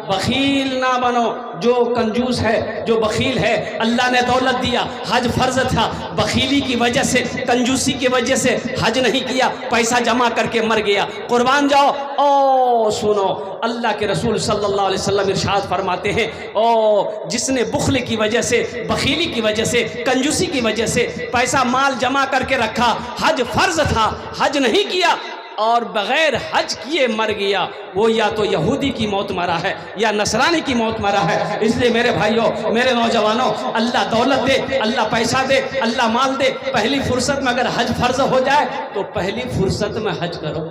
बखील ना बनो। जो कंजूस है, जो बखील है, अल्लाह ने दौलत दिया, हज फर्ज था, बखीली की वजह से, कंजूसी की वजह से हज नहीं किया, पैसा जमा करके मर गया। कुर्बान जाओ। ओ सुनो, अल्लाह के रसूल सल्लल्लाहु अलैहि वसल्लम इरशाद फरमाते हैं, ओ जिसने बुखल की वजह से, बखीली की वजह से, कंजूसी की वजह से पैसा माल जमा करके रखा, हज फर्ज था, हज नहीं किया और बगैर हज किए मर गया, वो या तो यहूदी की मौत मरा है या नसरानी की मौत मरा है। इसलिए मेरे भाइयों, मेरे नौजवानों, अल्लाह दौलत दे, अल्लाह पैसा दे, अल्लाह माल दे, पहली फुर्सत में अगर हज फर्ज हो जाए तो पहली फुर्सत में हज करो।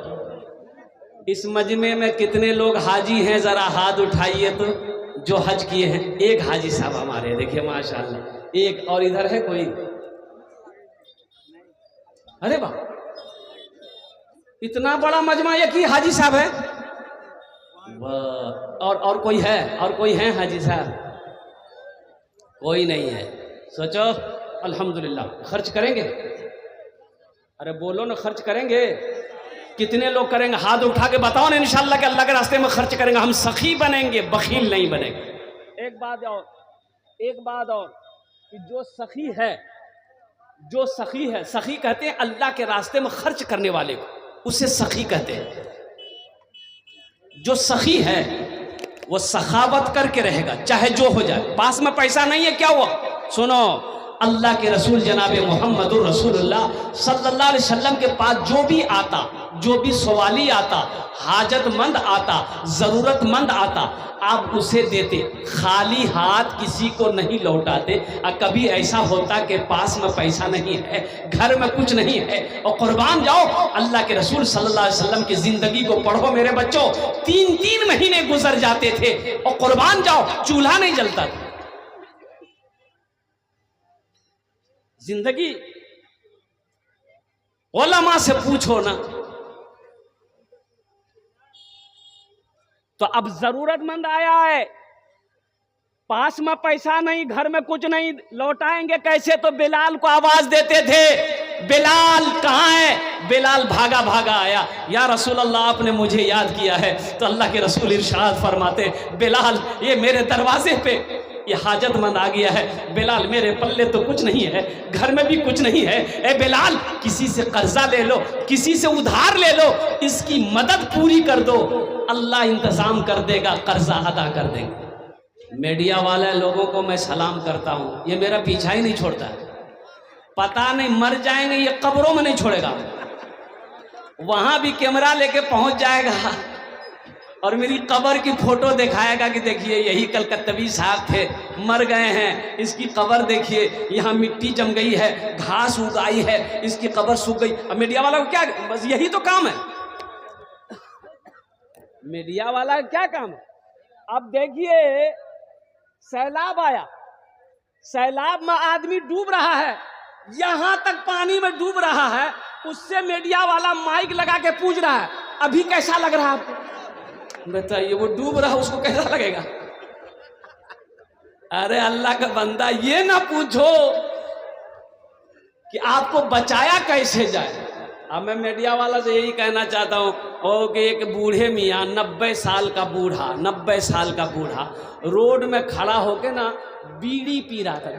इस मजमे में कितने लोग हाजी हैं, जरा हाथ उठाइए तो, जो हज किए हैं। एक हाजी साहब हमारे, देखिए माशाल्लाह, एक। और इधर है कोई? अरे वाह, इतना बड़ा मजमा एक ही हाजी साहब है। वाह, और कोई है? और कोई है हाजी साहब? कोई नहीं है। सोचो, अल्हम्दुलिल्लाह। खर्च करेंगे? अरे बोलो ना, खर्च करेंगे? कितने लोग करेंगे? हाथ उठा के बताओ ना। इंशाअल्लाह के अल्लाह के रास्ते में खर्च करेंगे। हम सखी बनेंगे, बखील नहीं बनेंगे। एक बात और कि जो सखी है, सखी कहते हैं अल्लाह के रास्ते में खर्च करने वाले को, उसे सखी कहते हैं। जो सखी है वो सखावत करके रहेगा, चाहे जो हो जाए। पास में पैसा नहीं है, क्या हुआ? सुनो, अल्लाह के रसूल जनाबे मोहम्मदुर रसूलुल्लाह सल्लल्लाहु अलैहि वसल्लम के पास जो भी आता, जो भी सवाली आता, हाजतमंद आता, ज़रूरतमंद आता, आप उसे देते, खाली हाथ किसी को नहीं लौटाते। और कभी ऐसा होता कि पास में पैसा नहीं है, घर में कुछ नहीं है, और कुर्बान जाओ, अल्लाह के रसूल सल्लल्लाहु अलैहि वसल्लम की ज़िंदगी को पढ़ो मेरे बच्चों। 3-3 महीने गुजर जाते थे, और कुर्बान जाओ, चूल्हा नहीं जलता था। जिंदगी उलमा से पूछो ना। तो अब जरूरतमंद आया है, पास में पैसा नहीं, घर में कुछ नहीं, लौटाएंगे कैसे? तो बिलाल को आवाज देते थे, बिलाल कहाँ है? बिलाल भागा भागा आया, या रसूल अल्लाह आपने मुझे याद किया है। तो अल्लाह के रसूल इरशाद फरमाते, बिलाल ये मेरे दरवाजे पे ये हाजतमंद आ गया है। बिलाल मेरे पल्ले तो कुछ नहीं है, घर में भी कुछ नहीं है। ए बिलाल, किसी से कर्जा ले लो, किसी से उधार ले लो, इसकी मदद पूरी कर दो, अल्लाह इंतजाम कर देगा, कर्जा अदा कर देगा। मीडिया वाले लोगों को मैं सलाम करता हूँ, ये मेरा पीछा ही नहीं छोड़ता। पता नहीं मर जाएंगे, ये कब्रों में नहीं छोड़ेगा, वहां भी कैमरा लेके पहुंच जाएगा और मेरी कब्र की फोटो दिखाएगा कि देखिए यही कलकत्तवी साहब थे, मर गए हैं, इसकी कब्र देखिए, यहाँ मिट्टी जम गई है, घास उग आई है, इसकी कब्र सूख गई। अब मीडिया वाला को क्या, बस यही तो काम है। मीडिया वाला क्या काम है? अब देखिए सैलाब आया, सैलाब में आदमी डूब रहा है, यहां तक पानी में डूब रहा है, उससे मीडिया वाला माइक लगा के पूछ रहा है अभी कैसा लग रहा है आपको? बताइए, वो डूब रहा, उसको कैसा लगेगा? अरे अल्लाह का बंदा, ये ना पूछो कि आपको बचाया कैसे जाए। अब मैं मीडिया वाला से यही कहना चाहता हूँ, ओ कि एक बूढ़े मियाँ 90 साल का बूढ़ा, 90 साल का बूढ़ा रोड में खड़ा होके ना बीड़ी पी रहा था।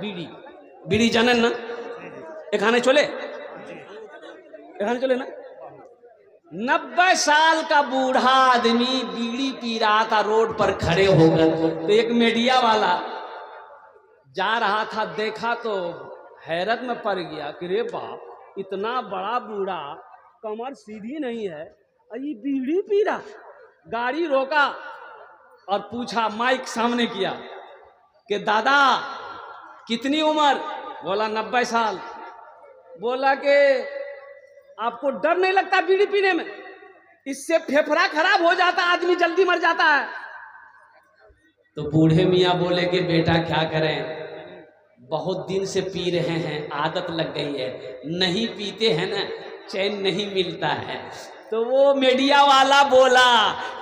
बीड़ी जाने ना, एक खाने चले ना। 90 साल का बूढ़ा आदमी बीड़ी पी रहा था रोड पर खड़े होकर। तो एक मीडिया वाला जा रहा था, देखा तो हैरत में पड़ गया कि रे बाप, इतना बड़ा बूढ़ा, कमर सीधी नहीं है, ये बीड़ी पी रहा। गाड़ी रोका और पूछा, माइक सामने किया कि दादा कितनी उम्र? बोला 90 साल। बोला कि आपको डर नहीं लगता बीड़ी पीने में? इससे फेफड़ा खराब हो जाता, आदमी जल्दी मर जाता है। तो बूढ़े मियाँ बोले कि बेटा क्या करें, बहुत दिन से पी रहे हैं, आदत लग गई है, नहीं पीते हैं ना चैन नहीं मिलता है। तो वो मीडिया वाला बोला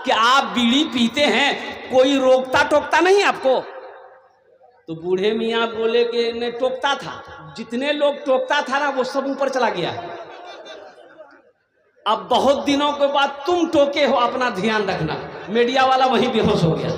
कि आप बीड़ी पीते हैं, कोई रोकता टोकता नहीं आपको? तो बूढ़े मियाँ बोले कि नहीं टोकता था, जितने लोग टोकता था ना वो सब ऊपर चला गया। अब बहुत दिनों के बाद तुम टोके हो, अपना ध्यान रखना। मीडिया वाला वहीं बेहोश हो गया।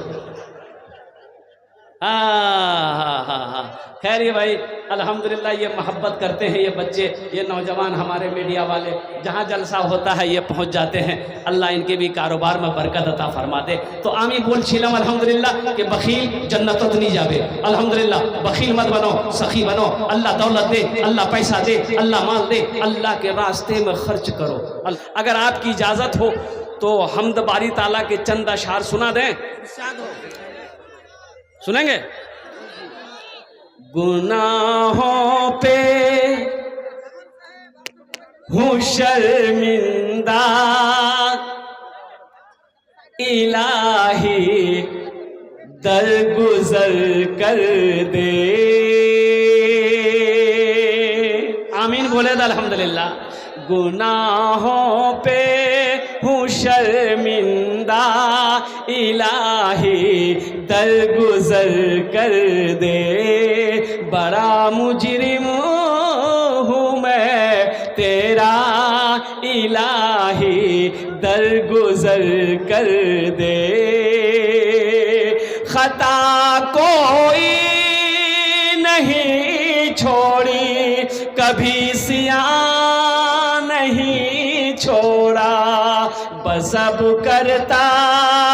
हाँ। खैर ये भाई अल्हम्दुलिल्लाह ये मोहब्बत करते हैं ये बच्चे, ये नौजवान हमारे मीडिया वाले, जहाँ जलसा होता है ये पहुँच जाते हैं। अल्लाह इनके भी कारोबार में बरकत अता फरमा दे। तो आमी बोल छिलम अल्हम्दुलिल्लाह कि बखील जन्नतत नहीं जावे। अल्हम्दुलिल्लाह बखील मत बनो, सखी बनो। अल्लाह दौलत दे, अल्लाह पैसा दे, अल्लाह माल दे, अल्लाह के रास्ते में खर्च करो। अगर आपकी इजाज़त हो तो हम्द बारी ताला के चंद अशार सुना दें। सुनेंगे? गुनाहों पे हूँ शर्मिंदा, इलाही दरगुजर कर दे। आमीन बोले तो अल्हम्दुलिल्लाह। गुनाहों पे हूँ शर्मिंदा, इलाही दरगुजर कर दे। बड़ा मुजरिम हूँ मैं तेरा, इलाही दरगुजर कर दे। खता कोई नहीं छोड़ी, कभी सियां नहीं छोड़ा। बस अब करता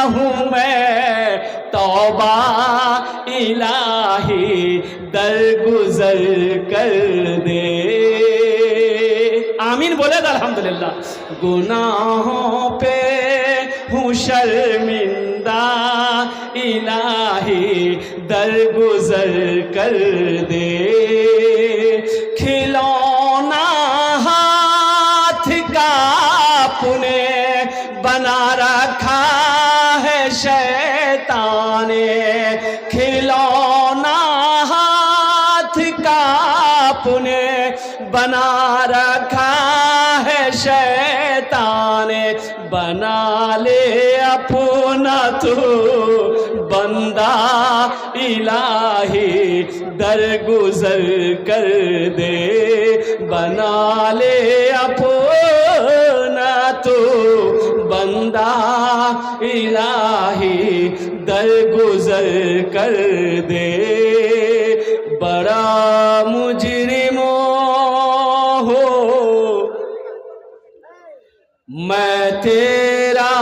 हूँ मैं तौबा, इलाही दरगुजर कर दे। आमीन बोले तो अल्हम्दुलिल्लाह। गुनाहों पे हूँ शर्मिंदा, इलाही दरगुजर कर दे। खिलौना हाथ का पुने बना रखा है शैतान ने। खिलौना हाथ का पुने बना रखा है शैतान ने। बना ले अपना तू बंदा, इलाही दरगुजर कर दे। बना ले अपना तू बंदा, इलाही दरगुजर कर दे। बड़ा मुजरिम हो मैं तेरा,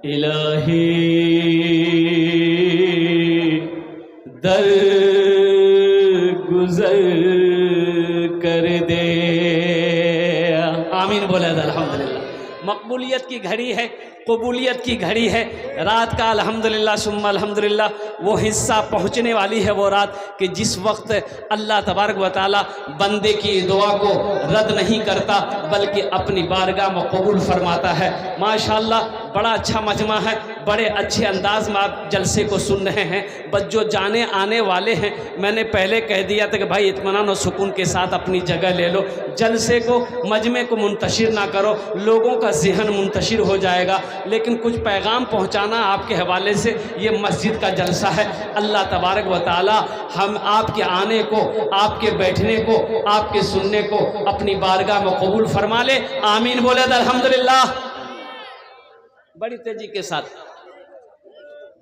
इलाही दरगुजर कर दे। आमीन बोले अल्हम्दुलिल्लाह। मकबूलियत की घड़ी है, कबूलियत की घड़ी है। रात का अल्हम्दुलिल्लाह सुम्मा अल्हम्दुलिल्लाह वो हिस्सा पहुँचने वाली है, वो रात कि जिस वक्त अल्लाह तबारक व तआला बंदे की दुआ को रद्द नहीं करता बल्कि अपनी बारगाह में कबूल फरमाता है। माशाअल्लाह बड़ा अच्छा मजमा है, बड़े अच्छे अंदाज में आप जलसे को सुन रहे हैं। बस जो जाने आने वाले हैं, मैंने पहले कह दिया था कि भाई इत्मीनान और सुकून के साथ अपनी जगह ले लो। जलसे को मजमे को मुंतशिर ना करो, लोगों का जहन मुंतशिर हो जाएगा। लेकिन कुछ पैगाम पहुंचाना आपके हवाले से, ये मस्जिद का जलसा है। अल्लाह तबारक व तआला हम आपके आने को, आपके बैठने को, आपके सुनने को अपनी बारगाह में कबूल फरमा ले। आमीन बोले अल्हम्दुलिल्लाह। बड़ी तेजी के साथ,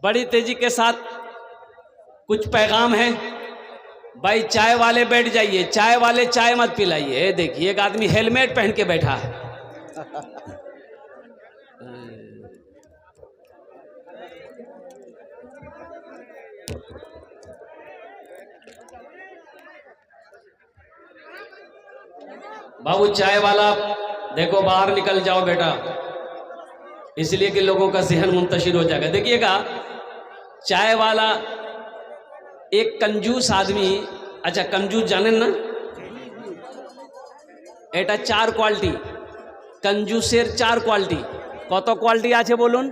बड़ी तेजी के साथ कुछ पैगाम है। भाई चाय वाले बैठ जाइए, चाय वाले चाय मत पिलाइए। देखिए एक आदमी हेलमेट पहन के बैठा है। बाबू चाय वाला देखो बाहर निकल जाओ बेटा, इसलिए कि लोगों का जहन मुंतशिर हो जाएगा। देखिएगा चाय वाला एक कंजूस आदमी, अच्छा कंजूस जाने ना, एटा 4 क्वालिटी कंजूसेर 4 क्वालिटी। कत क्वालिटी आछे बोलून?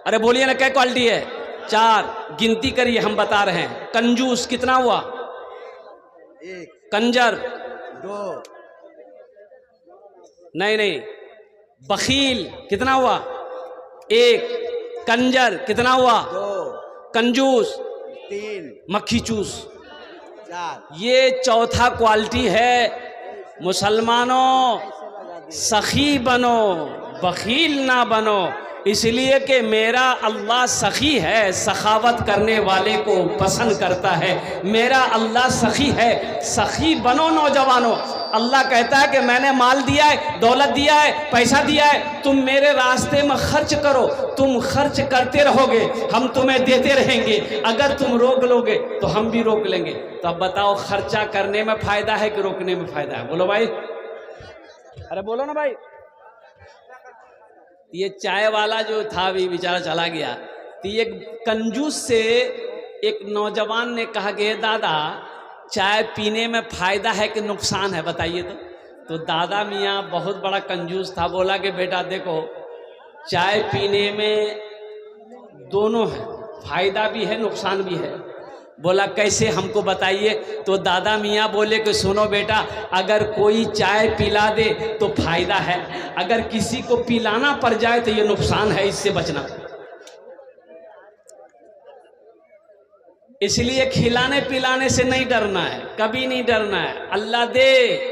अरे बोलिए ना क्या क्वालिटी है? 4 गिनती करिए, हम बता रहे हैं। कंजूस कितना हुआ? 1, कंजर 2, नहीं, बखील कितना हुआ? 1, कंजर कितना हुआ? 2, कंजूस 3, मक्खी चूस। 4। ये चौथा क्वालिटी है। मुसलमानों सखी बनो, बखील ना बनो, इसलिए कि मेरा अल्लाह सखी है, सखावत करने वाले को पसंद करता है। मेरा अल्लाह सखी है, सखी बनो नौजवानों। अल्लाह कहता है कि मैंने माल दिया है, दौलत दिया है, पैसा दिया है, तुम मेरे रास्ते में खर्च करो। तुम खर्च करते रहोगे, हम तुम्हें देते रहेंगे। अगर तुम रोक लोगे तो हम भी रोक लेंगे। तो अब बताओ, खर्चा करने में फायदा है कि रोकने में फायदा है? बोलो भाई, अरे बोलो ना भाई। ये चाय वाला जो था अभी बेचारा चला गया, तो एक कंजूस से एक नौजवान ने कहा कि दादा, चाय पीने में फायदा है कि नुकसान है, बताइए। तो दादा मियाँ बहुत बड़ा कंजूस था, बोला कि बेटा देखो, चाय पीने में दोनों है, फायदा भी है नुकसान भी है। बोला कैसे, हमको बताइए। तो दादा मियाँ बोले कि सुनो बेटा, अगर कोई चाय पिला दे तो फायदा है, अगर किसी को पिलाना पड़ जाए तो ये नुकसान है, इससे बचना। इसलिए खिलाने पिलाने से नहीं डरना है, कभी नहीं डरना है। अल्लाह दे,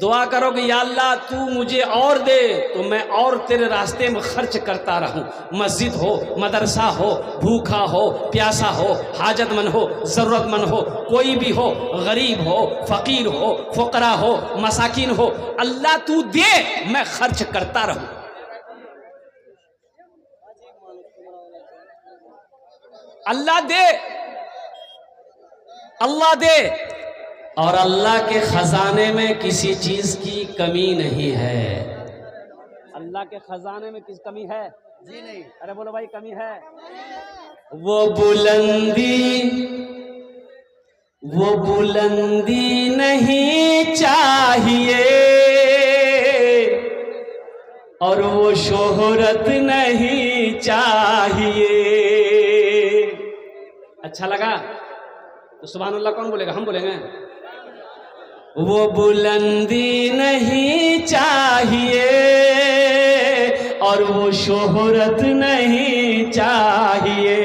दुआ करो कि या अल्लाह तू मुझे और दे, तो मैं और तेरे रास्ते में खर्च करता रहूं। मस्जिद हो, मदरसा हो, भूखा हो, प्यासा हो, हाजतमंद हो, ज़रूरतमंद हो, कोई भी हो, गरीब हो, फ़कीर हो, फ़ुक़रा हो, मसाकिन हो, अल्लाह तू दे, मैं खर्च करता रहूं। अल्लाह दे, अल्लाह दे। और अल्लाह के खजाने में किसी चीज की कमी नहीं है। अल्लाह के खजाने में किस कमी है? जी नहीं। अरे बोलो भाई, कमी है। वो बुलंदी नहीं चाहिए और वो शोहरत नहीं चाहिए। अच्छा लगा तो सुभान अल्लाह कौन बोलेगा? हम बोलेंगे। वो बुलंदी नहीं चाहिए और वो शोहरत नहीं चाहिए।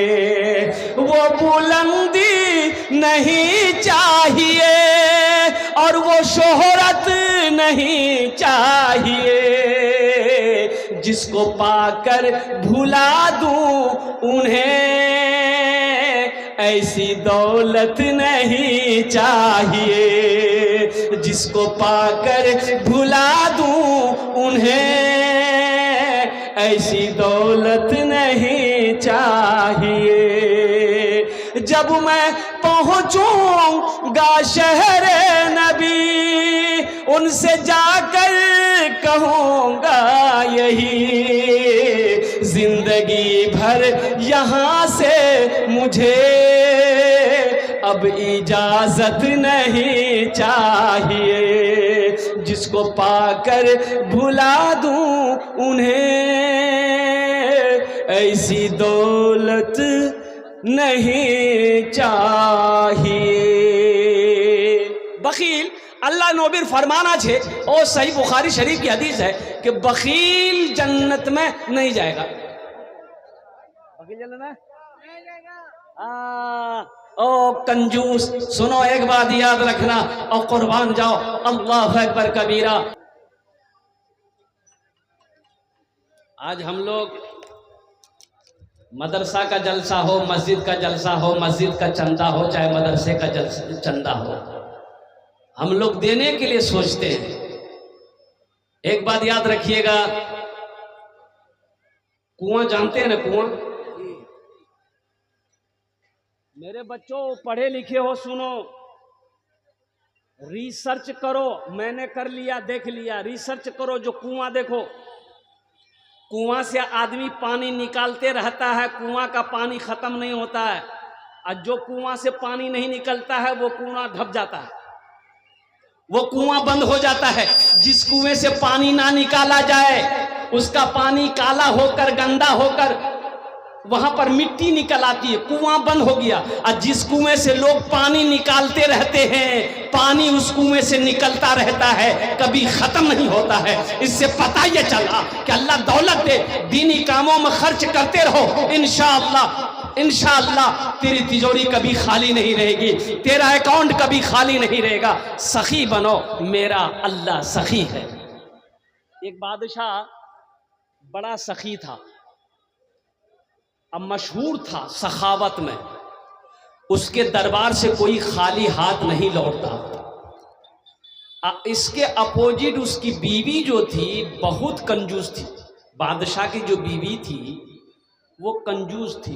वो बुलंदी नहीं चाहिए और वो शोहरत नहीं चाहिए। जिसको पाकर भुला दूं उन्हें ऐसी दौलत नहीं चाहिए। जिसको पाकर भुला दूं उन्हें ऐसी दौलत नहीं चाहिए। जब मैं पहुंचूंगा शहरे नबी, उनसे जाकर कहूंगा यही, जिंदगी भर यहाँ से मुझे अब इजाजत नहीं चाहिए। जिसको पाकर भुला दूं उन्हें ऐसी दौलत नहीं चाहिए। बखील अल्लाह नबीर फरमाना छे, और सही बुखारी शरीफ की हदीस है कि बखील जन्नत में नहीं जाएगा। बखील जन्नत में नहीं जाएगा। ओ कंजूस, सुनो एक बात याद रखना और कुर्बान जाओ। अल्लाह अकबर कबीरा। आज हम लोग मदरसा का जलसा हो, मस्जिद का जलसा हो, मस्जिद का चंदा हो, चाहे मदरसे का चंदा हो, हम लोग देने के लिए सोचते हैं। एक बात याद रखिएगा, कुआं जानते हैं ना? कुआं, मेरे बच्चों पढ़े लिखे हो, सुनो, रिसर्च करो। मैंने कर लिया, देख लिया, रिसर्च करो। जो कुआं देखो, कुआं से आदमी पानी निकालते रहता है, कुआं का पानी खत्म नहीं होता है। और जो कुआं से पानी नहीं निकलता है वो कुआं ढप जाता है, वो कुआं बंद हो जाता है। जिस कुएं से पानी ना निकाला जाए उसका पानी काला होकर, गंदा होकर वहां पर मिट्टी निकल आती है, कुआं बंद हो गया। और जिस कुएं से लोग पानी निकालते रहते हैं, पानी उस कुएं से निकलता रहता है, कभी खत्म नहीं होता है। इससे पता यह चला कि अल्लाह दौलत दे, दीनी कामों में खर्च करते रहो। इंशाअल्लाह, इंशाअल्लाह तेरी तिजोरी कभी खाली नहीं रहेगी, तेरा अकाउंट कभी खाली नहीं रहेगा। सखी बनो, मेरा अल्लाह सखी है। एक बादशाह बड़ा सखी था, अब मशहूर था सखावत में, उसके दरबार से कोई खाली हाथ नहीं लौटता। इसके अपोजिट उसकी बीवी जो थी बहुत कंजूस थी। बादशाह की जो बीवी थी वो कंजूस थी।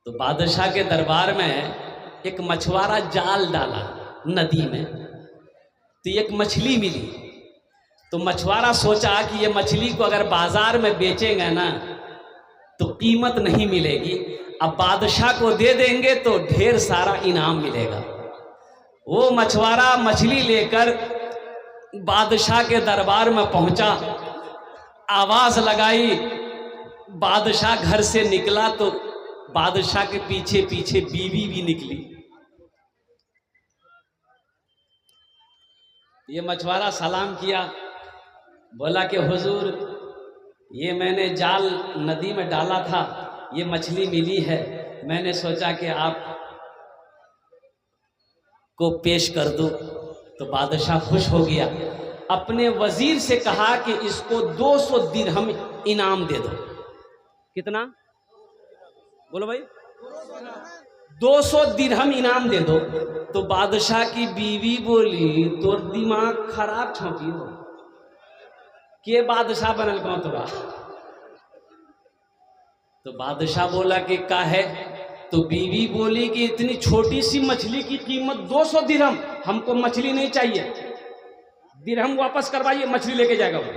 तो बादशाह के दरबार में एक मछुआरा जाल डाला नदी में, तो एक मछली मिली। तो मछुआरा सोचा कि ये मछली को अगर बाजार में बेचेंगे ना तो कीमत नहीं मिलेगी, अब बादशाह को दे देंगे तो ढेर सारा इनाम मिलेगा। वो मछुआरा मछली लेकर बादशाह के दरबार में पहुंचा, आवाज लगाई, बादशाह घर से निकला तो बादशाह के पीछे पीछे बीवी भी निकली। ये मछुआरा सलाम किया, बोला कि हुजूर ये मैंने जाल नदी में डाला था, ये मछली मिली है, मैंने सोचा कि आप को पेश कर दो। तो बादशाह खुश हो गया, अपने वजीर से कहा कि इसको 200 दिरहम इनाम दे दो। कितना बोलो भाई? 200 दिरहम इनाम दे दो। तो बादशाह की बीवी बोली तो दिमाग खराब छौकी हो के बादशाह बनल कौन तोरा? तो बादशाह बोला कि का है? तो बीवी बोली कि इतनी छोटी सी मछली की कीमत 200 दिरहम, हमको मछली नहीं चाहिए, दिरहम वापस करवाइए, मछली लेके जाएगा वो।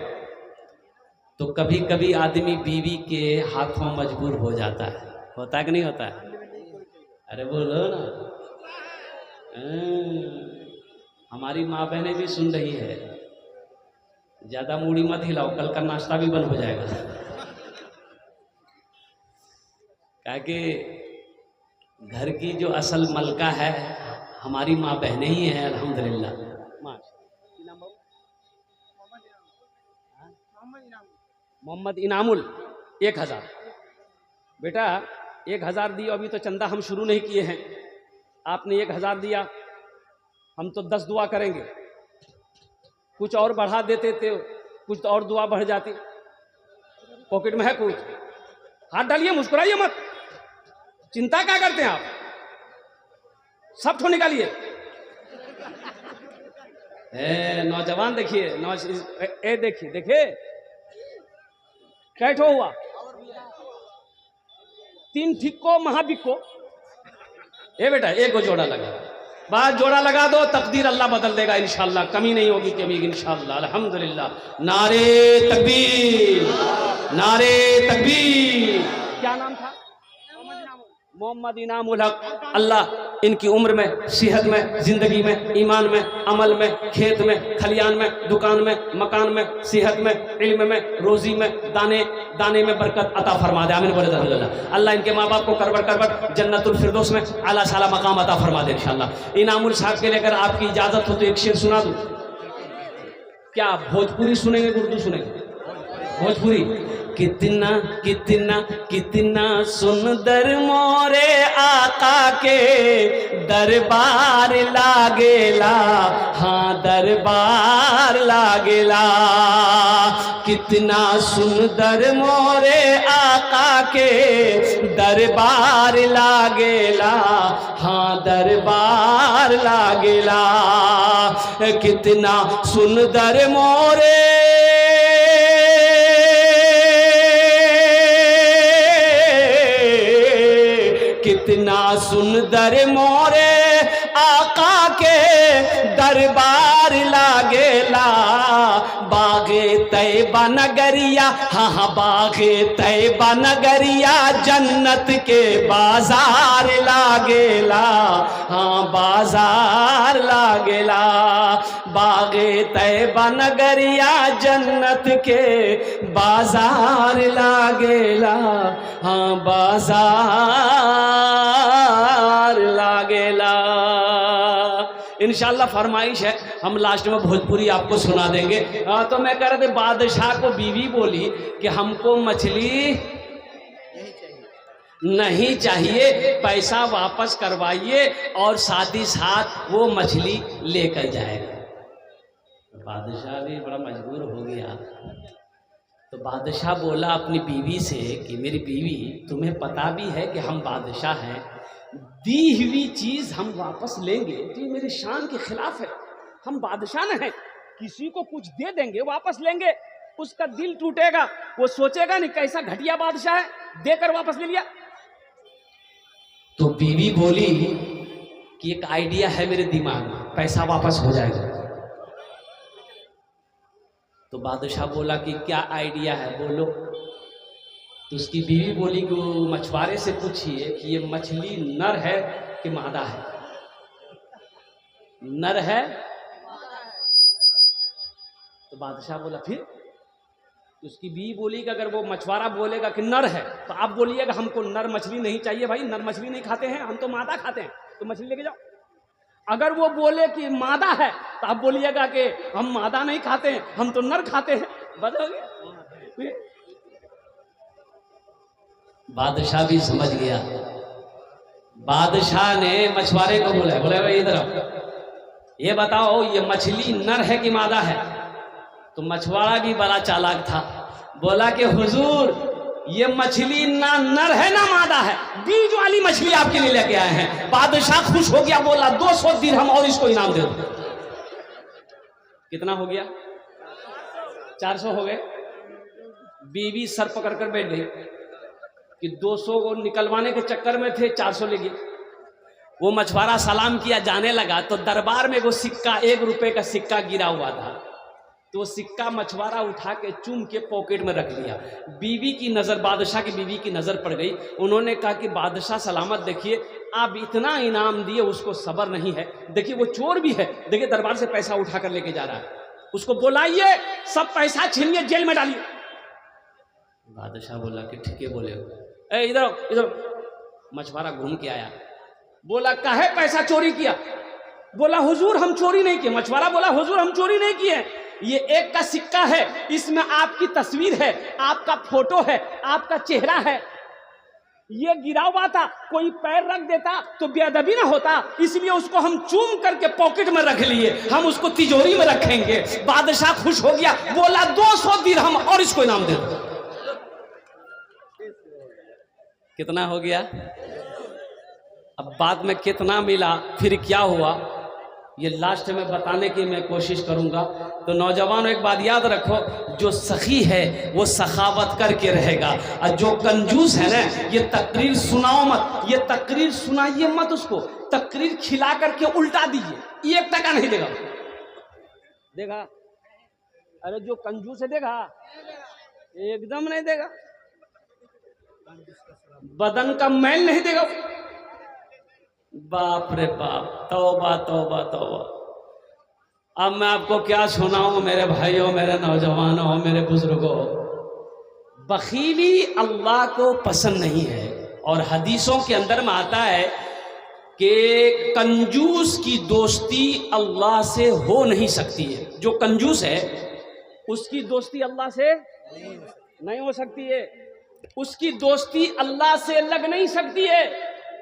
तो कभी कभी आदमी बीवी के हाथों मजबूर हो जाता है, होता है कि नहीं होता है? अरे बोलो ना। हमारी माँ बहनें भी सुन रही है, ज्यादा मूड़ी मत हिलाओ, कल का नाश्ता भी बंद हो जाएगा। क्या कि घर की जो असल मलका है हमारी माँ बहनें ही हैं, अल्हम्दुलिल्लाह। मोहम्मद इनामुल 1000 बेटा 1000 दियो, अभी तो चंदा हम शुरू नहीं किए हैं, आपने 1000 दिया, हम तो 10 दुआ करेंगे, कुछ और बढ़ा देते थे, कुछ तो और दुआ बढ़ जाती। पॉकेट में है कुछ? हाथ डालिए, मुस्कुराइए मत, चिंता क्या करते हैं आप, सब ठो निकालिए। नौजवान देखिए, देखिए देखिए कैठो हुआ, 3 ठिक्को महाबिक्को। बेटा एक को जोड़ा लगा, बात जोड़ा लगा दो, तकदीर अल्लाह बदल देगा इंशाल्लाह, कमी नहीं होगी कभी इंशाल्लाह, अल्हम्दुलिल्लाह। नारे तकबीर, नारे तकबीर। क्या नाम था? मोहम्मद इनामुल हक। अल्लाह इनकी उम्र में, सेहत में, जिंदगी में, ईमान में, अमल में, खेत में, खलियान में, दुकान में, मकान में, सेहत में, इल्म में, रोजी में, दाने दाने में बरकत अता फरमा दे। आमीन बोले अल्लाह। अल्लाह इनके माँ बाप को करबट करबट जन्नतुल फिरदौस में आला साला मकाम अता फरमा दे इंशाल्लाह। इनामुल साहब के लेकर आपकी इजाजत हो तो एक शेर सुना दूं? क्या भोजपुरी सुनेंगे, उर्दू सुनेंगे? भोजपुरी। कितना कितना कितना सुंदर मोरे आका के दरबार लागेला, हाँ दरबार लागेला। कितना सुंदर मोरे आका के दरबार लागेला, हाँ दरबार लागेला। कितना सुंदर मोरे कितना सुंदर मोरे आका के दरबार लागेला। बागे तैबा नगरिया, हाँ बागे तैबा नगरिया जन्नत के बाजार लागेला, हाँ बाजार लागेला। बागे तैबा नगरिया जन्नत के बाजार लागेला, हाँ बाजार लागेला। इंशाल्लाह फरमाइश है, हम लास्ट में भोजपुरी आपको सुना देंगे। तो मैं कह रहा था, बादशाह को बीवी बोली कि हमको मछली नहीं चाहिए, पैसा वापस करवाइए और साथ ही साथ वो मछली लेकर जाएगा। बादशाह भी बड़ा मजबूर हो गया। तो बादशाह बोला अपनी बीवी से कि मेरी बीवी, तुम्हें पता भी है कि हम बादशाह हैं, दी हुई चीज हम वापस लेंगे तो ये मेरे शान के खिलाफ है। हम बादशाह न हैं, किसी को कुछ दे देंगे वापस लेंगे, उसका दिल टूटेगा, वो सोचेगा नहीं कैसा घटिया बादशाह है, देकर वापस ले लिया। तो बीवी बोली कि एक आइडिया है मेरे दिमाग में, पैसा वापस हो जाएगा। तो बादशाह बोला कि क्या आइडिया है, बोलो। तो उसकी बीवी बोली कि वो मछुआरे से पूछिए कि ये मछली नर है कि मादा है। नर है। तो बादशाह बोला फिर। तो उसकी बीवी बोली कि अगर वो मछुआरा बोलेगा कि नर है तो आप बोलिएगा हमको नर मछली नहीं चाहिए भाई, नर मछली नहीं खाते हैं हम, तो मादा खाते हैं, तो मछली लेके जाओ। अगर वो बोले कि मादा है तो आप बोलिएगा कि हम मादा नहीं खाते हैं, हम तो नर खाते हैं। बदलोगे। बादशाह भी समझ गया। बादशाह ने मछुआरे को बोला, बोले भाई इधर आओ, ये बताओ ये मछली नर है कि मादा है। तो मछुआरा भी बड़ा चालाक था, बोला कि हुजूर ये मछली ना नर है ना मादा है, बीज वाली मछली आपके लिए लेके आए हैं। बादशाह खुश हो गया, बोला 200 दिरहम और इसको इनाम दे दो। कितना हो गया? 400 हो गए। बीवी सर पकड़ कर बैठ गई कि 200 को निकलवाने के चक्कर में थे 400 ले गए। वो मछुआरा सलाम किया, जाने लगा तो दरबार में वो सिक्का, 1 रुपए का सिक्का गिरा हुआ था। तो वो सिक्का मछुआरा उठा के चूम के पॉकेट में रख लिया। बीवी की नज़र, बादशाह की बीवी की नज़र पड़ गई। उन्होंने कहा कि बादशाह सलामत, देखिए आप इतना इनाम दिए, उसको सब्र नहीं है, देखिए वो चोर भी है, देखिए दरबार से पैसा उठा कर लेके जा रहा है, उसको बुलाइए, सब पैसा छीनिए, जेल में डालिए। बादशाह बोला कि ठीक है, बोले ए इधर इधर। मछुआरा घूम के आया, बोला काहे पैसा चोरी किया? बोला हुजूर हम चोरी नहीं किए। मछुआरा बोला हुजूर हम चोरी नहीं किए, ये 1 का सिक्का है, इसमें आपकी तस्वीर है, आपका फोटो है, आपका चेहरा है, ये गिरा हुआ था, कोई पैर रख देता तो बेअदबी ना होता, इसलिए उसको हम चूम करके पॉकेट में रख लिए, हम उसको तिजोरी में रखेंगे। बादशाह खुश हो गया, बोला 200 दिरहम और इसको इनाम दे दो। कितना हो गया? अब बाद में कितना मिला, फिर क्या हुआ, ये लास्ट में बताने की मैं कोशिश करूंगा। तो नौजवानों एक बात याद रखो, जो सखी है वो सखावत करके रहेगा, और जो कंजूस है ना, ये तकरीर सुनाओ मत, ये तकरीर सुनाइए मत, उसको तकरीर खिला करके उल्टा दीजिए, 1 टका नहीं देगा। देगा? अरे जो कंजूस है देगा? एकदम नहीं देगा। बदन का मैल नहीं देगा। बाप रे बाप, तौबा तौबा तौबा। अब मैं आपको क्या सुनाऊं मेरे भाइयों, मेरे नौजवानों, मेरे बुजुर्गों, बखीली अल्लाह को पसंद नहीं है। और हदीसों के अंदर में आता है कि कंजूस की दोस्ती अल्लाह से हो नहीं सकती है। जो कंजूस है उसकी दोस्ती अल्लाह से नहीं हो सकती है, उसकी दोस्ती अल्लाह से लग नहीं सकती है,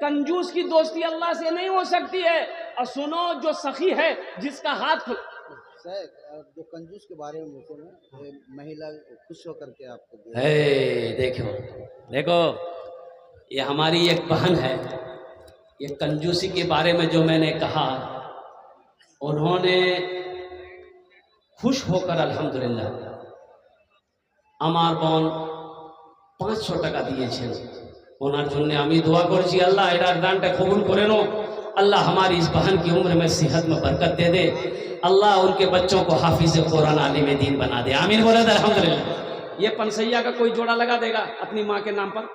कंजूस की दोस्ती अल्लाह से नहीं हो सकती है। और सुनो, जो सखी है जिसका हाथ जो कंजूस के बारे में महिला खुश होकर के आपको देखो देखो, ये हमारी एक बहन है, ये कंजूसी के बारे में जो मैंने कहा, उन्होंने खुश होकर अल्हम्दुलिल्लाह আমার বোন 500 টাকা দিয়েছেন। ওনার জন্য আমি দোয়া করছি, আল্লাহ এটার দানটা কবুল করে নো, अल्लाह हमारी इस बहन की उम्र में सेहत में बरकत दे दे, अल्लाह उनके बच्चों को हाफिज कुरान आलिम दीन बना दे, आमीन बोले अल्हम्दुलिल्लाह। ये पनसैया का कोई जोड़ा लगा देगा अपनी माँ के नाम पर?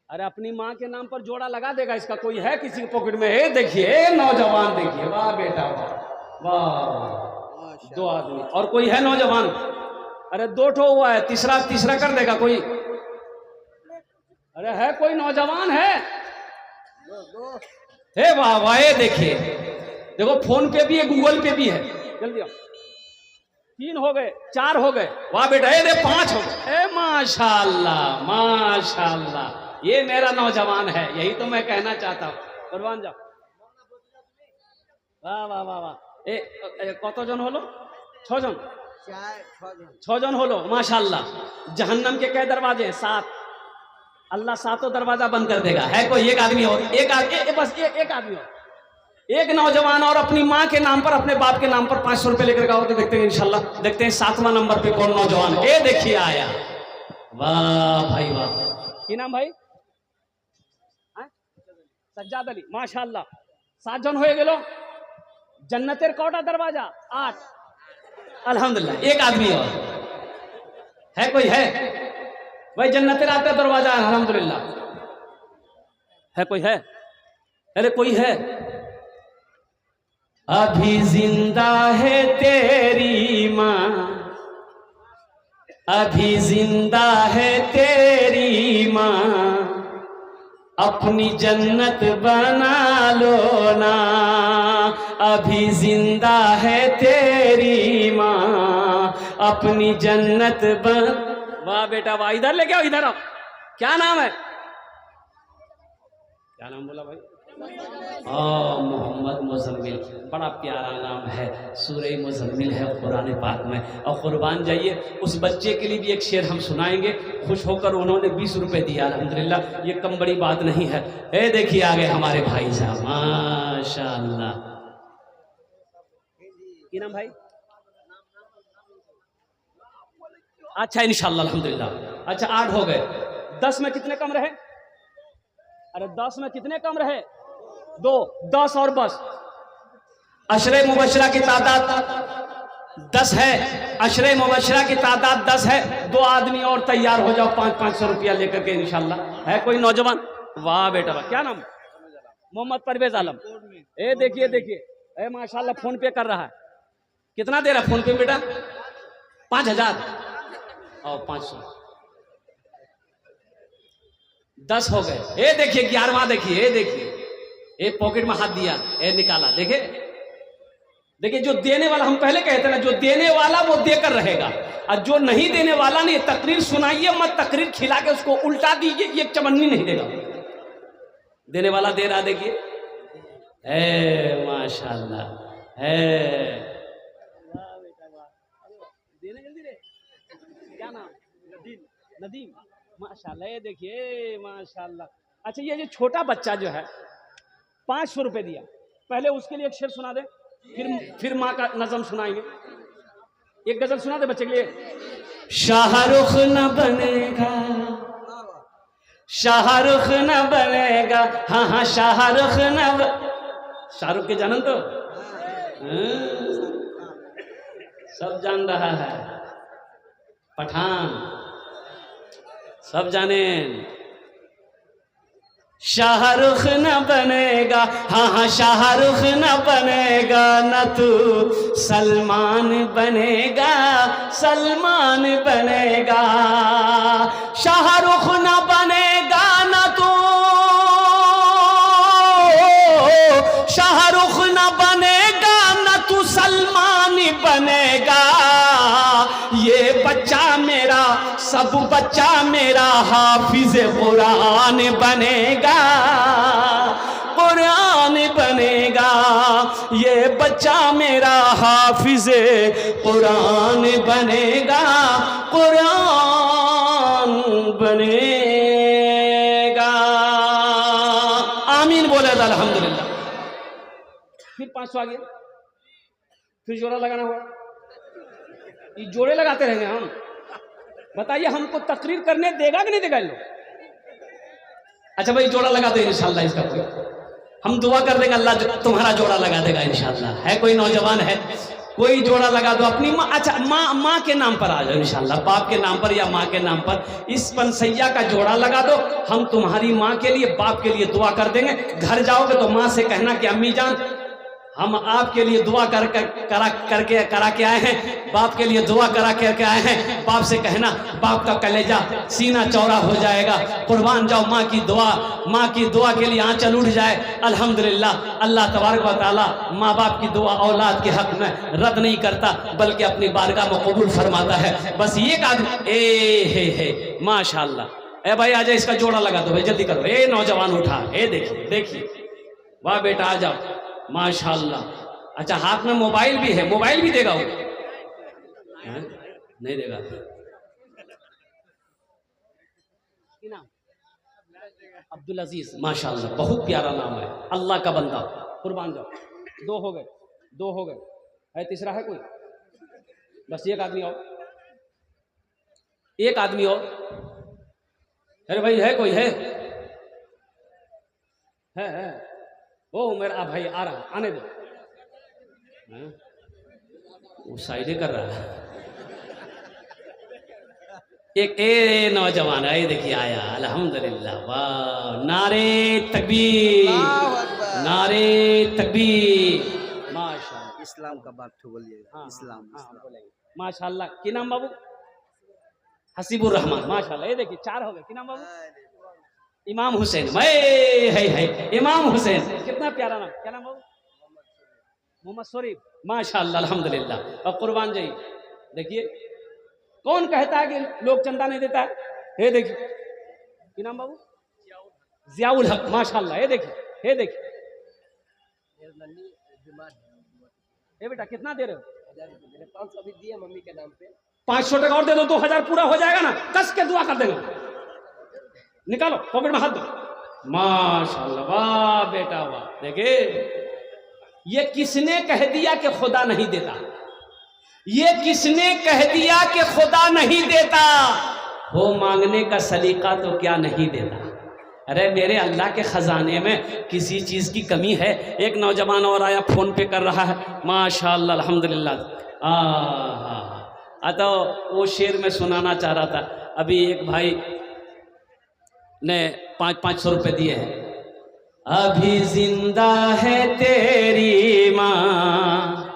अरे अपनी माँ के नाम पर जोड़ा लगा देगा, इसका कोई है किसी के पॉकेट में? है देखिए नौजवान, देखिए वाह बेटा वाह, 2 आदमी और कोई है नौजवान? अरे 2 ठो हुआ है, तीसरा कर देगा कोई? अरे है कोई नौजवान है? हे वाह वाह, देखिए देखो, फोन पे भी है, गूगल पे भी है, जल्दी आओ। 3 हो गए, 4 हो गए, वाह बेटा, 5 हो गए। माशाल्लाह माशाल्लाह, ये मेरा नौजवान है, यही तो मैं कहना चाहता हूँ। कुर्बान जाओ, वाह वाह वाह वाह। कतजन हलो? 6 জন। छह जन। 6 जन हो लो माशाल्लाह। जहन्नम के कै दरवाजे हैं? 7। अल्लाह 7 दरवाजा बंद कर देगा। है कोई एक आदमी और? बस एक आदमी और, एक नौजवान और अपनी माँ के नाम पर, अपने बाप के नाम पर 500 रुपए लेकर आओ तो देखते हैं इंशाल्लाह। देखते हैं 7वां नंबर पे कौन नौजवान। ये देखिए आया। वाह भाई वाह। की नाम भाई? सज्जाद अली माशाल्लाह। 7 जन हो गेलो। जन्नतेर कौटा दरवाजा? 8। अल्हम्दुलिल्लाह। एक आदमी और है कोई? है भाई जन्नतेर 8 दरवाजा है अल्हम्दुलिल्लाह। है कोई? है? अरे कोई है? अभी जिंदा है तेरी माँ, अभी जिंदा है तेरी माँ, अपनी जन्नत बना लो ना, अभी जिंदा है तेरी माँ, अपनी जन्नत बन। वाह बेटा वाह, इधर लेके आओ, इधर आओ। क्या नाम है? क्या नाम बोला भाई? मोहम्मद मुज़म्मिल। बड़ा प्यारा नाम है। सूरह मुज़म्मिल है कुरान पाक में। और कुर्बान जाइए, उस बच्चे के लिए भी एक शेर हम सुनाएंगे। खुश होकर उन्होंने 20 रुपए दिया अल्हम्दुलिल्लाह। ये कम बड़ी बात नहीं है। ए देखिए आगे हमारे भाई साहब माशाअल्लाह। क्या नाम भाई? अच्छा इंशाअल्लाह अल्हम्दुलिल्लाह। अच्छा 8 हो गए। 10 में कितने कम रहे? अरे 10 में कितने कम रहे? 2। 10 और बस। अशरे मुबशरा की तादाद 10 है। अशरे मुबशरा की तादाद 10 है। 2 आदमी और तैयार हो जाओ 500 रुपया लेकर के इंशाल्लाह। है कोई नौजवान? वाह बेटा वाह। क्या नाम? मोहम्मद परवेज आलम। ए देखिए देखिए, ए माशाल्लाह फोन पे कर रहा है। कितना दे रहा फोन पे बेटा? 5000 और 500। 10 हो गए। ए देखिए 11वां देखिए। ए देखिए, एक पॉकेट में हाथ दिया, ए निकाला। देखिए देखिए, जो देने वाला, हम पहले कहते ना, जो देने वाला वो देकर रहेगा, और जो नहीं देने वाला नहीं। तकरीर सुनाइए मत, तकरीर खिला के उसको उल्टा दीजिए, ये चमन्नी नहीं देगा। देने वाला दे रहा। देखिए माशाल्लाह है। देने जल्दी रे। क्या नाम? नदीम। माशाल्लाह। ये देखिए माशाल्लाह। अच्छा ये जो छोटा बच्चा जो है 500 रुपए दिया। पहले उसके लिए एक शेर सुना दे, फिर माँ का नज़म सुनाएंगे। एक गजल सुना दे बच्चे के लिए। शाहरुख न बनेगा, शाहरुख न बनेगा, हाँ हाँ शाहरुख न। शाहरुख के जानन तो सब जान रहा है। पठान सब जाने। शाहरुख न बनेगा, हाँ हाँ शाहरुख न बनेगा, न तू सलमान बनेगा, सलमान बनेगा। शाहरुख न बनेगा न तू, शाहरुख न बनेगा न तू सलमान बनेगा। ये बच्चा मेरा, सब बच्चा मेरा हाफिज कुरान बनेगा, कुरान बनेगा। ये बच्चा मेरा हाफिज कुरान बनेगा, कुरान बनेगा। आमीन बोले अल्हम्दुलिल्लाह। फिर 500 आ गया। फिर जोड़ा लगाना होगा। ये जोड़े लगाते रहेंगे हम। बताइए हमको तकरीर करने देगा कि नहीं देगा लोग? अच्छा भाई जोड़ा लगा दे इंशाल्लाह। इसका कोई हम दुआ कर देंगे, अल्लाह तुम्हारा जोड़ा लगा देगा इंशाल्लाह। है कोई नौजवान? है कोई? जोड़ा लगा दो अपनी माँ। अच्छा माँ के नाम पर आ जाओ इंशाल्लाह। बाप के नाम पर या माँ के नाम पर इस पंसैया का जोड़ा लगा दो। हम तुम्हारी माँ के लिए, बाप के लिए दुआ कर देंगे। घर जाओगे तो माँ से कहना कि अम्मी जान हम आपके लिए दुआ करा के आए हैं, बाप के लिए दुआ करा करके आए हैं। बाप से कहना बाप का कलेजा सीना चौड़ा हो जाएगा। कुर्बान जाओ माँ की दुआ, माँ की दुआ के लिए आंचल उठ जाए। अल्हम्दुलिल्लाह अल्लाह तबारक व तआला माँ बाप की दुआ औलाद के हक में रद्द नहीं करता, बल्कि अपनी बारगाह में कबूल फरमाता है। बस ये आदमी हे माशाअल्लाह। ए भाई आजा, इसका जोड़ा लगा दो भाई, जल्दी करो। ए नौजवान उठा। ए देखिए देखिए, वाह बेटा आ जाओ माशाल्लाह। अच्छा हाथ में मोबाइल भी है, मोबाइल भी देगा वो। हाँ? नहीं देगा नाम अब्दुल अजीज, माशाल्लाह बहुत प्यारा नाम है, अल्लाह का बंदा, कुर्बान जाओ। दो हो गए, है तीसरा है कोई? बस एक आदमी और। अरे भाई है कोई? है ओ मेरा भाई आ रहा, आने दो। हाँ? वो साइडे कर रहा है। एक नौजवान है, देखिए आया, अल्हम्दुलिल्लाह, वाह, नारे तकबीर, नारे तकबीर, माशाल्लाह। इस्लाम का बात बोलिए। हाँ, इस्लाम, हाँ, इस्लाम। बोलेंगे माशाल्लाह। की नाम बाबू? हसीबुर रहमान, माशाल्लाह। ये देखिए 4 हो गए। की नाम बाबू? इमाम हुसैन, है इमाम हुसैन, कितना प्यारा नाम। क्या नाम बाबू? मोहम्मद शरीफ, माशाल्लाह, अल्हम्दुलिल्लाह। और कुर्बान जाइए, देखिए कौन कहता है कि लोग चंदा नहीं देता है? ये देखिए, क्या नाम बाबू? जियाउल हक, माशाल्लाह। ये देखिए ये बेटा कितना दे रहे हो? 500 अभी दिए मम्मी के नाम पे। 500 टका और दे दो, 2000 पूरा हो जाएगा ना। कस के दुआ कर देना, निकालो पॉकेट में हाथ दो, माशाल्लाह, वाह बेटा वाह। देखिए ये किसने कह दिया कि खुदा नहीं देता? ये किसने कह दिया कि खुदा नहीं देता? वो मांगने का सलीका तो क्या नहीं देता? अरे मेरे अल्लाह के खजाने में किसी चीज की कमी है? एक नौजवान और आया, फोन पे कर रहा है, माशाल्लाह, अल्हम्दुलिल्लाह। तो वो शेर में सुनाना चाह रहा था। अभी एक भाई ने 500 रुपए दिए हैं। अभी जिंदा है तेरी माँ,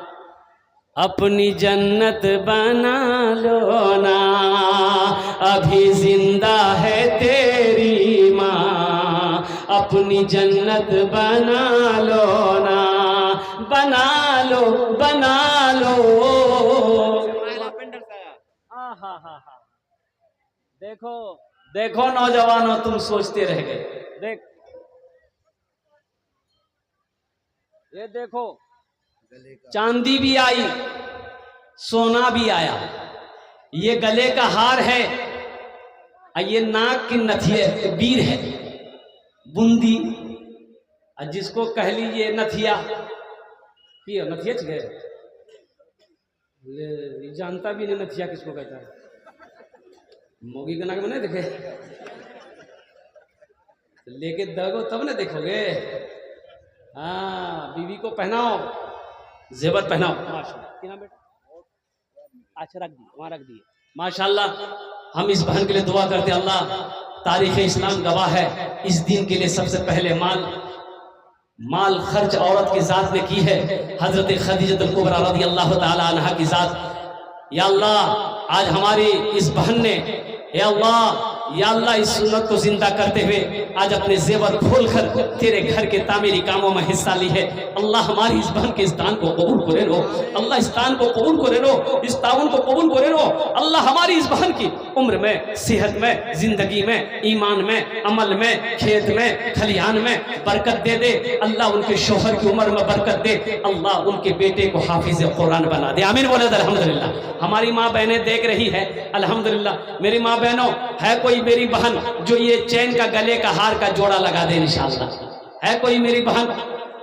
अपनी जन्नत बना लो ना। अभी जिंदा है तेरी माँ, अपनी जन्नत बना लो ना। बना लो हाँ। देखो नौजवानों, तुम सोचते रह गए। ये देखो, चांदी भी आई, सोना भी आया। ये गले का हार है, ये नाक की नथिया बीर है, बूंदी, जिसको कह लीजिए नथिया। नथिया गए, जानता भी नहीं नथिया किसको कहता है। मोगी के नाक में नहीं देखे, लेके दगो तब ना देखोगे। हाँ, बीवी को पहनाओ, जेवर पहनाओ, माशाल्लाह। बेटा अच्छा रख दिए, वहां रख दिए, माशाल्लाह। हम इस बहन के लिए दुआ करते हैं, अल्लाह, तारीख इस्लाम गवाह है, इस दिन के लिए सबसे पहले माल खर्च औरत की जात ने की है, हजरत खदीजतुल कुबरा रज़ियल्लाहु ताला अन्हा की जात। या अल्लाह, आज हमारी इस बहन ने, या अल्लाह, इस सुन्नत को जिंदा करते हुए आज अपने जेवर खोलकर तेरे घर के तामीरी कामों में हिस्सा ली है। अल्लाह, हमारी इस बहन के इस दान को कबूल करे रो। अल्लाह, इस दान को कबूल करे रो, इस ताउन को कबूल करे रो। अल्लाह, हमारी इस बहन की उम्र में, सेहत में, जिंदगी में, ईमान में, अमल में, खेत में, खलिहान में बरकत दे दे। अल्लाह, उनके शोहर की उम्र में बरकत दे। अल्लाह, उनके बेटे को हाफिज कुरान बना दे। आमीन बोले अल्हम्दुलिल्लाह। हमारी माँ बहनें देख रही है, अल्हम्दुलिल्लाह। मेरी माँ बहनों, है कोई मेरी बहन जो ये चैन का, गले का हार का जोड़ा लगा दे इंशाअल्लाह? है कोई मेरी बहन?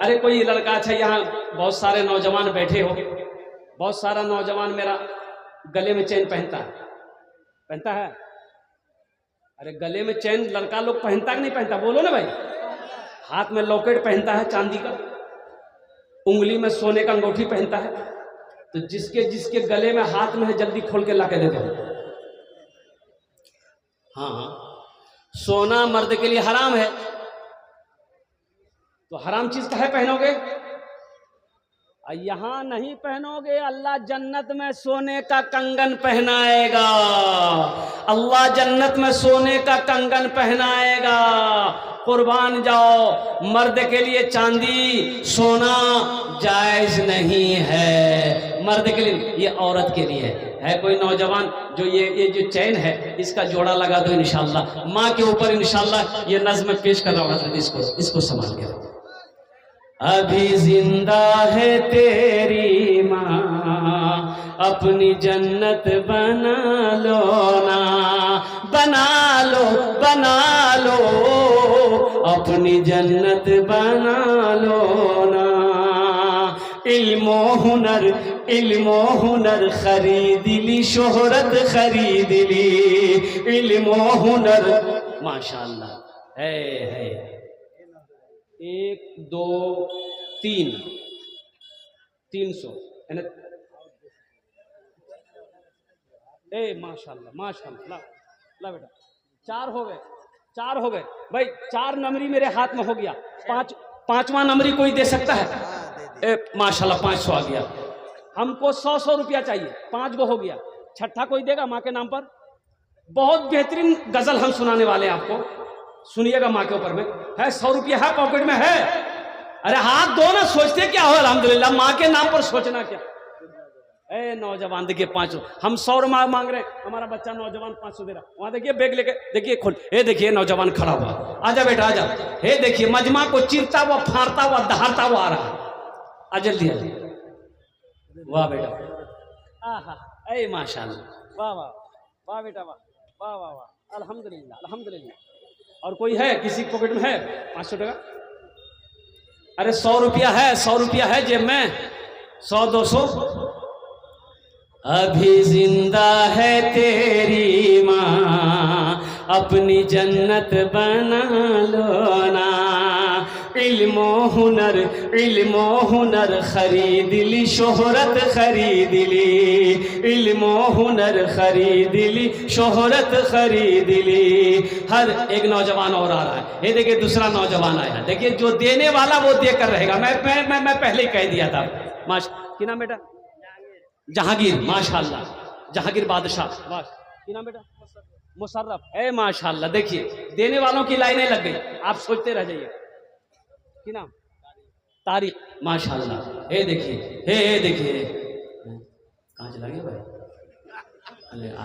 अरे कोई लड़का, अच्छा यहाँ बहुत सारे नौजवान बैठे हो, बहुत सारा नौजवान मेरा गले में चैन पहनता है। अरे गले में चैन लड़का लोग पहनता कि नहीं पहनता? बोलो ना भाई। हाथ में लॉकेट पहनता है चांदी का, उंगली में सोने का अंगूठी पहनता है। तो जिसके गले में हाथ में है, जल्दी खोल के ला के दे दो। हाँ, सोना मर्द के लिए हराम है, तो हराम चीज काहे पहनोगे? यहां नहीं पहनोगे, अल्लाह जन्नत में सोने का कंगन पहनाएगा। अल्लाह जन्नत में सोने का कंगन पहनाएगा। कुर्बान जाओ, मर्द के लिए चांदी सोना जायज नहीं है, मर्द के लिए, ये औरत के लिए है। कोई नौजवान जो ये जो चैन है, इसका जोड़ा लगा दो इंशाल्लाह। माँ के ऊपर इंशाल्लाह ये नज़्म पेश कर रहा हूँ, इसको संभाल के रखो। अभी जिंदा है तेरी माँ, अपनी जन्नत बना लो ना, बना लो बना लो, अपनी जन्नत बना लो ना। इल्मो हुनर खरीद ली, शोहरत खरीद ली, इल्मो हुनर। माशाअल्लाह है 1 2 3 300 माशाअल्लाह माशाअल्लाह। ला बेटा 4 हो गए भाई। 4 नंबरी मेरे हाथ में हो गया। पांचवा नंबरी कोई दे सकता है? माशाअल्लाह 500 आ गया। हमको 100 रुपया चाहिए। 5 गो हो गया। छठा कोई देगा माँ के नाम पर? बहुत बेहतरीन गजल हम सुनाने वाले हैं आपको, सुनिएगा। माँ के ऊपर में है 100 रुपया है, पॉकेट में है। अरे हाथ दो ना, सोचते क्या हो? अल्हम्दुलिल्लाह, माँ के नाम पर सोचना क्या। नौजवान देखिए 500, हम 100 मांग रहे, हमारा बच्चा नौजवान 500 दे रहा। वहां देखिए बैग लेके, देखिए खोल, देखिए नौजवान खड़ा हुआ। आजा बेटा आजा। हे देखिए मजमा को चीरता हुआ, फाड़ता हुआ, दहाड़ता हुआ आ रहा। आ जल्दी आ। वाह बेटा, आहा, माशाअल्लाह, वाह वाह वाह बेटा, वाह वाह वाह वाह, अल्हम्दुलिल्लाह अल्हम्दुलिल्लाह। और कोई है किसी पॉकेट में है 500 टका? अरे 100 रुपया है, 100 रुपया है जेब में, 100 200। अभी जिंदा है तेरी माँ, अपनी जन्नत बना लो ना। इल्मो हुनर खरीद ली, शोहरत खरीद ली, इल्मो हुनर खरीद ली, शोहरत खरीद ली। हर एक नौजवान और आ रहा है। ये देखिए दूसरा नौजवान आया। देखिए जो देने वाला वो देकर रहेगा। मैं पहले ही कह दिया था। क्या नाम बेटा? जहांगीर, माशाअल्लाह, जहांगीर बादशाह। क्या नाम बेटा? मुशर्रफ। माशाअल्लाह। देखिए देने वालों की लाइनें लग गई, आप सोचते रह जाइए। क्या नाम? तारिक, माशाअल्लाह। देखिए देखिए कहाँ चला गया भाई? अरे आ,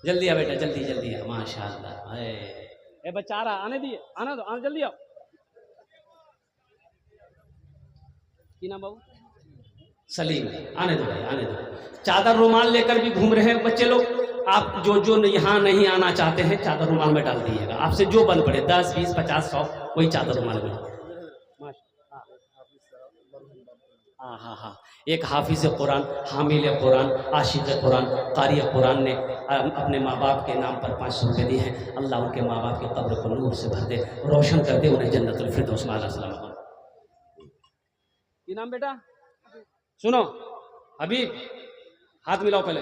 जल्दी आ बेटा, जल्दी आ। माशाअल्लाह। बच्चा आ रहा, आने दिए, आना दो, आना जल्दी आओ। क्या नाम बाबू? सलीम। आने दो भाई, आने दो। चादर रुमाल लेकर भी घूम रहे हैं बच्चे लोग। आप जो यहाँ नहीं आना चाहते हैं, चादर रुमाल में डाल दीजिएगा। आपसे जो बन पड़े, 10 20 50 100, कोई चादर रुमाल में। हाँ, एक हाफिज कुरान, हामिल कुरान, आशिक कुरान, कारी कुरान ने अपने माँ बाप के नाम पर 500 रुपये दिए हैं। अल्लाह उनके माँ बाप के कब्र को नूर से भर दे, रोशन कर दे, उन्हें जन्नतुल फिरदौस में आला सलामत। ये नाम बेटा? सुनो हबीब, हाथ मिलाओ पहले।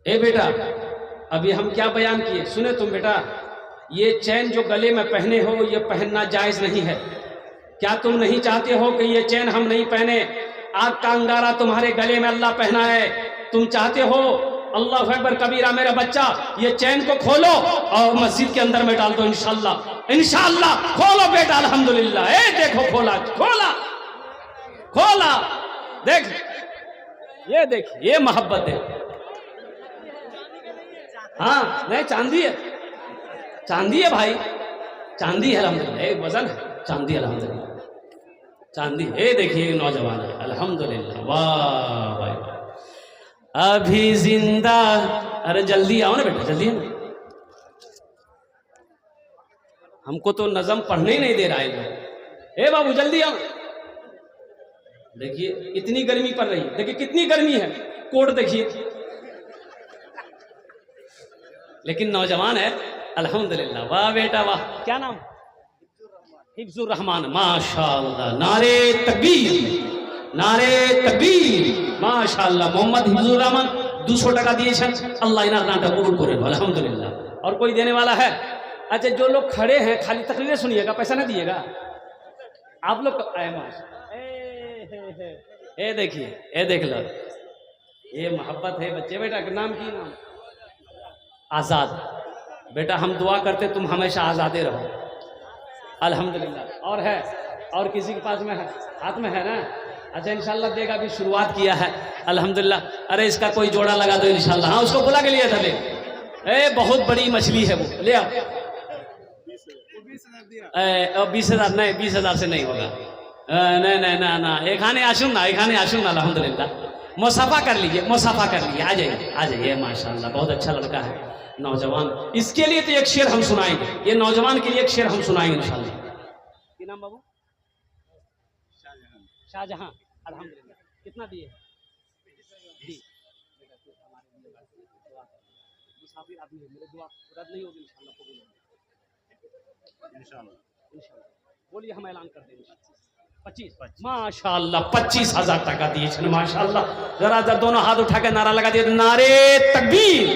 बेटा, अभी हम क्या बयान किए सुने तुम बेटा? ये चैन जो गले में पहने हो, ये पहनना जायज नहीं है। क्या तुम नहीं चाहते हो कि ये चैन हम नहीं पहने? आग का अंगारा तुम्हारे गले में अल्लाह पहना है, तुम चाहते हो? अल्लाह अकबर कबीरा। मेरा बच्चा, ये चैन को खोलो और मस्जिद के अंदर में डाल दो, इंशाअल्लाह इंशाअल्लाह। खोलो बेटा, अल्हम्दुलिल्लाह। देखो खोला खोला खोला, देख, ये देख, ये मोहब्बत है। हाँ नहीं, चांदी है, चांदी है भाई, चांदी है अल्हम्दुलिल्लाह। एक वजन है, चांदी अल्हम्दुलिल्लाह, चांदी। देखिए नौजवान है, अल्हम्दुलिल्लाह। वाह भाई, अभी जिंदा। अरे जल्दी आओ ना बेटा, जल्दी आओ। हमको तो नज़म पढ़ने ही नहीं दे रहा है। बाबू जल्दी आओ। देखिए इतनी गर्मी पड़ रही है, देखिए कितनी गर्मी है, कोट देखिए। लेकिन नौजवान है, अल्हम्दुलिल्लाह। वाह बेटा वाह। क्या नाम? हिफ्जुर रहमान, माशाअल्लाह। नारे तकबीर, नारे तकबीर, माशाअल्लाह। मोहम्मद हिफ्जुर रहमान 200 टका दिए छन। अल्लाह इना नाटा कबूल करे, अल्हम्दुलिल्लाह। और कोई देने वाला है? अच्छा, जो लोग खड़े हैं खाली तकरीरें सुनिएगा, पैसा नहीं दिएगा आप लोग। देखिए, देख लो, ये मोहब्बत है बच्चे। बेटा का नाम की नाम? आज़ाद। बेटा हम दुआ करते तुम हमेशा आज़ादे रहो, अल्हम्दुलिल्लाह। और है? और किसी के पास में है? हाथ में है ना? अच्छा इंशाल्लाह देगा, अभी शुरुआत किया है, अल्हम्दुलिल्लाह। अरे इसका कोई जोड़ा लगा दो इंशाल्लाह। हाँ उसको बुला के लिए था, ले। बहुत बड़ी मछली है वो, ले आओ। 20,000 नहीं, 20,000 से नहीं होगा। नहीं नहीं ना ना एखाने आशुन ना अल्हम्दुलिल्लाह मुसाफा कर लीजिए आ जाइए माशाल्लाह बहुत अच्छा लड़का है नौजवान। इसके लिए तो एक शेर हम सुनाएंगे, ये नौजवान के लिए एक शेर हम सुनाएंगे इंशाल्लाह। क्या नाम बाबू? शाहजहां। अल्हम्दुलिल्लाह कितना दिए? मुसाफिर आदमी है, मेरे दुआ रद्द नहीं होगी इंशाल्लाह, कबूल होगी इंशाल्लाह। बोलिए हम ऐलान कर देंगे 25 माशाल्लाह 25,000 टका दिए माशाल्लाह। जरा दोनों हाथ उठा के नारा लगा दिए, नारे तकबीर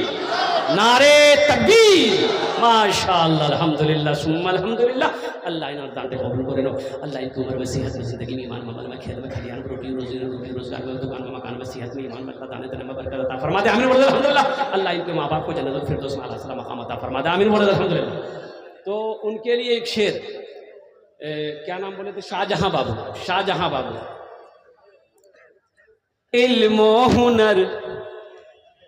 माशाल्लाह अल्हम्दुलिल्लाह सुम्मा अल्हम्दुलिल्लाह। अल्लाह इन दाते कबूल करे नो, अल्लाह इनकी उम्र में सेहत में जिंदगी में ईमान में अमल में खेत में खलियान में रोटी रोजगार में दुकान में मकान में सेहत में ईमान में अल्लाह दाने तने में बरकत अता फरमा दे आमीन बोल अल्हम्दुलिल्लाह। अल्लाह इनके माँ बाप को जन्नतुल फिरदौस में आला मकाम अता फरमा दे आमीन बोल अल्हम्दुलिल्लाह। तो उनके लिए एक शेर, क्या नाम बोले थे? शाहजहां बाबू।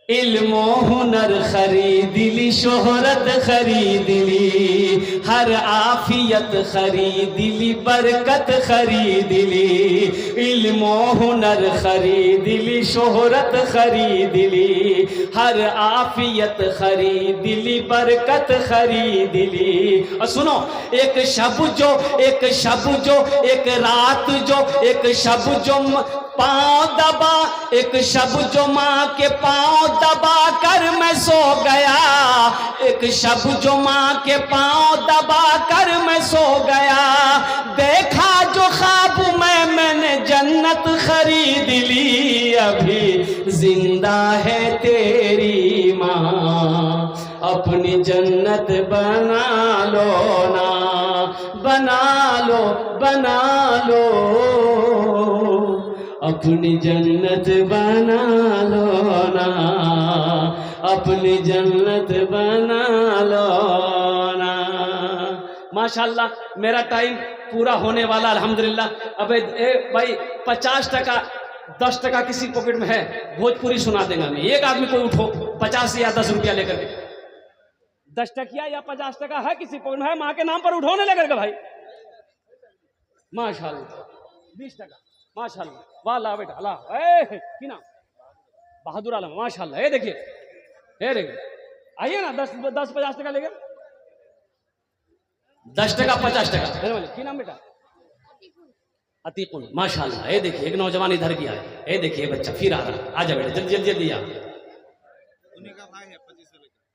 इल्मो हुनर खरीद ली, शोहरत खरीद ली, हर आफियत खरीद ली, बरकत खरीद ली। इल्मो हुनर खरीद ली, शोहरत खरीद ली, हर आफियत खरीद ली, बरकत खरीद ली। और सुनो, एक शब जो एक रात जो एक शब जो पाँव दबा, एक शब जो माँ के पाँव दबा कर मैं सो गया, एक शब जो माँ के पाँव दबा कर मैं सो गया। देखा जो ख्वाब मैंने जन्नत खरीद ली, अभी जिंदा है तेरी माँ, अपनी जन्नत बना लो ना, बना लो अपनी जन्नत बना लो ना, अपनी जन्नत बना लो ना। माशाल्लाह मेरा टाइम पूरा होने वाला अल्हम्दुलिल्लाह। अबे भाई 50 टका 10 टका किसी पॉकेट में है, भोजपुरी सुना देगा मैं। एक आदमी को उठो 50 या 10 रुपया लेकर के, 10 टकिया या 50 टका है किसी पॉकेट में है, माँ के नाम पर उठो ना लेकर के भाई। माशाल्लाह 20 टका माशाल्लाह, वाह ला बेटा ला, की नाम बहादुर आलम माशाल्लाह। ये देखिए आइए ना 10-50 टका लेकर, 10 टका 50 टका। की नाम बेटा? अतीकुल माशाल्लाह। ये देखिए एक नौजवान इधर गया है, ये देखिए बच्चा फिर आ रहा, आ जा बेटा जल्दी आ।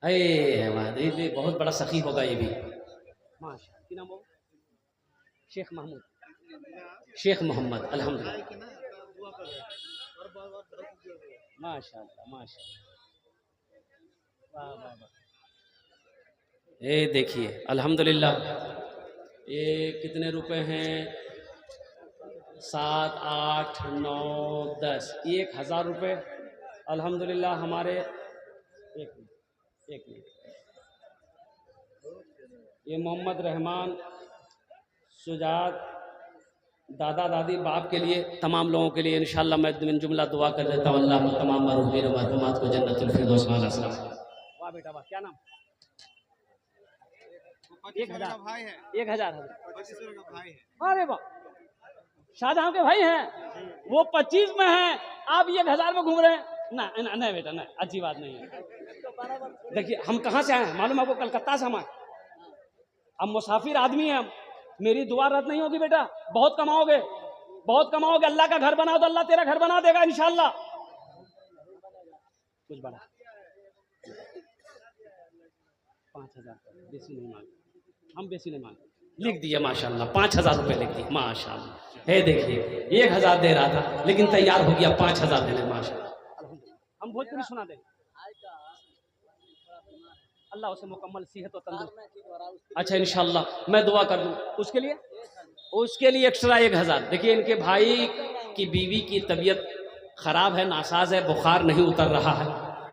अरे बहुत बड़ा सखी होगा ये भी माशाल्लाह। की नाम हो? शेख मोहम्मद अल्हम्दुलिल्लाह माशाल्लाह। ये देखिए अल्हम्दुलिल्लाह, ये कितने रुपए हैं? 7, 8, 9, 10, 1000 रुपये अल्हम्दुलिल्लाह हमारे। एक मिनट ये मोहम्मद रहमान सुजात दादा दादी बाप के लिए, तमाम लोगों के लिए इंशाअल्लाह मैं जुमला दुआ कर देता हूँ। अल्लाह तमाम मरहूमीन व मरहूमात को जन्नतुल फिरदौस में आला। वाह बेटा वाह, क्या नाम? 1000 भाई है, 1000 अरे वाह, शाहजहां के भाई हैं वो 25 में हैं, आप 1000 में घूम रहे हैं। नहीं बेटा नहीं, अच्छी बात नहीं है। देखिए हम कहाँ से आए हैं मालूम आपको? कलकत्ता से हम आए। हम मुसाफिर आदमी हैं, मेरी दुआ रद्द नहीं होगी बेटा। बहुत कमाओगे। अल्लाह का घर बनाओ तो अल्लाह तेरा घर बना देगा इंशाल्लाह। कुछ बड़ा 5000 बेसी नहीं मांगे, हम बेसी नहीं मांगे, लिख दिए माशाल्लाह 5000 रुपये लिख दिए माशाल्लाह। है देखिए 1000 दे रहा था लेकिन तैयार हो गया 5000 देने माशाल्लाह। हम भोजपुरी सुना देंगे, अल्लाह उसे मुकम्मल सेहत और तंदुरुस्ती। अच्छा इंशाल्लाह मैं दुआ कर दूं उसके लिए एक्स्ट्रा 1000। देखिए इनके भाई की बीवी की तबीयत खराब है, नासाज है, बुखार नहीं उतर रहा है,